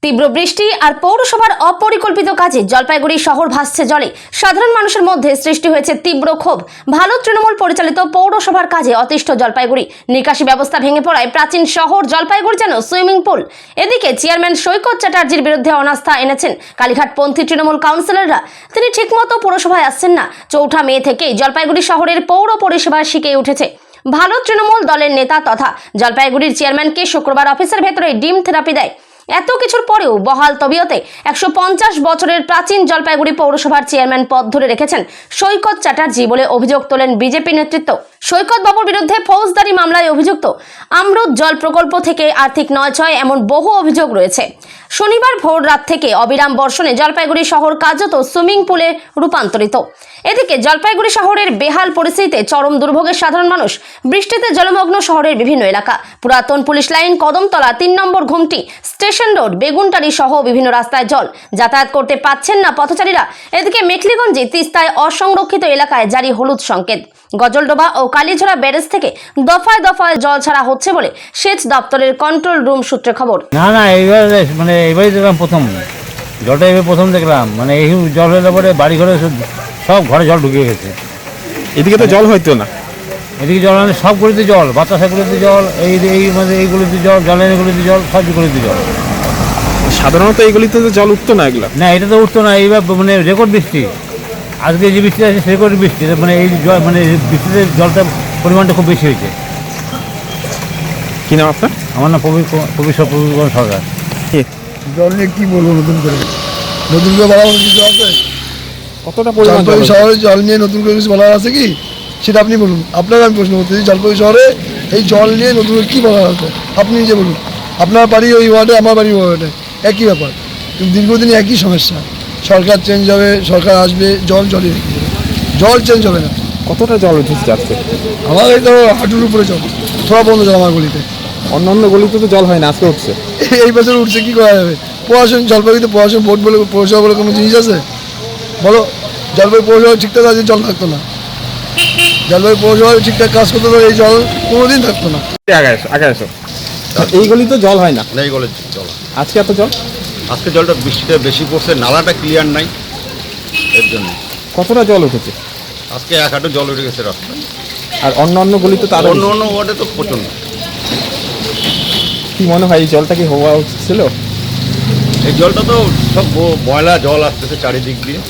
তীব্র বৃষ্টি আর পৌরসভার অপরিকল্পিত কাজে জলপাইগুড়ি শহর ভাসছে জলে। সাধারণ মানুষের মধ্যে সৃষ্টি হয়েছে তীব্র ক্ষোভ। ভালো তৃণমূল পরিচালিত পৌরসভার কাজে অতিষ্ঠ জলপাইগুড়ি। নিকাশি ব্যবস্থা ভেঙে পড়ায় প্রাচীন শহর জলপাইগুড়ি যেন সুইমিং পুল। এদিকে চেয়ারম্যান সৈকত চ্যাটার্জির বিরুদ্ধে অনাস্থা এনেছেন কালীঘাটপন্থী তৃণমূল কাউন্সিলররা। তিনি ঠিকমতো পৌরসভায় আসছেন না। ৪ মে থেকেই জলপাইগুড়ি শহরের পৌর পরিষেবা শিখে উঠেছে। ভালো তৃণমূল দলের নেতা তথা জলপাইগুড়ির চেয়ারম্যানকে শুক্রবার অফিসের ভেতরে ডিম থেরাপি দেয়। এত কিছুর পরেও বহাল তবিয়তে 150 বছরের প্রাচীন জলপাইগুড়ি পৌরসভার চেয়ারম্যান পদ ধরে রেখেছেন সৈকত চ্যাটার্জি বলে অভিযোগ তোলেন বিজেপি নেতৃত্ব। সৈকত বাবুর বিরুদ্ধে ফৌজদারি মামলায় অভিযুক্ত। অমৃত জল প্রকল্প থেকে আর্থিক নয়ছয় এমন বহু অভিযোগ রয়েছে। শনিবার ভোর রাত থেকে অবিরাম বর্ষণে জলপাইগুড়ি শহর কার্যত সুইমিং পুলে রূপান্তরিত। এদিকে জলপাইগুড়ি শহরের বেহাল পরিস্থিতিতে চরম দুর্ভোগের সাধারণ মানুষ। বৃষ্টিতে জলমগ্ন শহরের বিভিন্ন এলাকা। পুরাতন পুলিশ লাইন, কদমতলা, 3 নম্বর ঘুমটি, স্টেশন রোড, বেগুনটারি সহ বিভিন্ন রাস্তায় জল। যাতায়াত করতে পাচ্ছেন না পথচারীরা। এদিকে মেখলিগঞ্জে তিস্তায় অসংরক্ষিত এলাকায় জারি হলুদ সংকেত। গজলডোবা ও কালীঝোড়া ব্যারেজ থেকে দফায় দফায় জল ছাড়া হচ্ছে বলে সেচ দপ্তরের কন্ট্রোল রুম সূত্রে খবর। না এইবার এবারই দেখলাম প্রথম জলটা, এবার প্রথম দেখলাম। এই জল হলে পরে বাড়ি ঘরে সব ঘরে জল ঢুকে গেছে। এদিকে তো জল হয়তো না, এদিকে জল মানে সবগুলিতে জল, বাতাসাগুলিতে জল, এইগুলিতে জল, জলেরগুলিতে জল, সবগুলিতে জল। সাধারণত এইগুলিতে তো জল উঠতো না, এগুলো না এটা তো উঠতো না। এইবার রেকর্ড বৃষ্টি, আজকে যে বৃষ্টি আছে সে রেকর্ড বৃষ্টি। এই জল বৃষ্টিতে জলটা পরিমাণটা খুব বেশি হয়েছে। কি নাম আপনার? আমার নাম প্রবীর সরকার। জল নিয়ে কি বলবো, নতুন করে বলার কিছু আছে? কতটা পরিমাণ শহরে জল নিয়ে নতুন করে কিছু বলার আছে কি, সেটা আপনি বলুন। আপনাকে আমি প্রশ্ন করতেছি, জলপাইগুড়ি শহরে এই জল নিয়ে নতুন করে কী বলার আছে আপনি নিজে বলুন। আপনার বাড়ি ওই ওয়ার্ডে, আমার বাড়ি ওই ওয়ার্ডে, একই ব্যাপার। কিন্তু দীর্ঘদিন একই সমস্যা। সরকার চেঞ্জ হবে, সরকার আসবে, জলই জল চেঞ্জ হবে না। কতটা জল উঠেছে আজকে? আমার এই তো হাঁটুর উপরে জল, থোড়া বন্ধ জল আমার গলিতে। অন্যান্য গলিতে তো জল হয় না, আজকে উঠছে। এই বছর উঠছে, কী করা যাবে? প্রশাসন, জলপাইগুড়িতে প্রশাসন বোর্ড বলে, পৌরসভা বলে কোনো জিনিস আছে বলো? জলপাইগুড়ি পৌরসভা ঠিকঠাক আছে, জল থাকতো না। জলপাইগুড়ি পৌরসভা ঠিকঠাক কাজ করতে তো এই জল কোনোদিন থাকতো না। আগে আসো। এই গলিতে জল হয় না? এই গলির জল আজকে এত জল? আজকে জলটা বৃষ্টিটা বেশি পড়ছে, নালাটা ক্লিয়ার নাই, এর জন্য। কতটা জল উঠেছে আজকে 1 হাঁটু জল উঠে গেছে রাস্তায়। আর অন্য গলিতে তো আরো অন্য অন্য ওয়ার্ডে তো প্রচন্ড। কি মনে হয় এই জলটা কি হওয়া উচিত ছিল? এই জলটা তো সব বয়লা জল আসতেছে চারিদিক দিয়ে।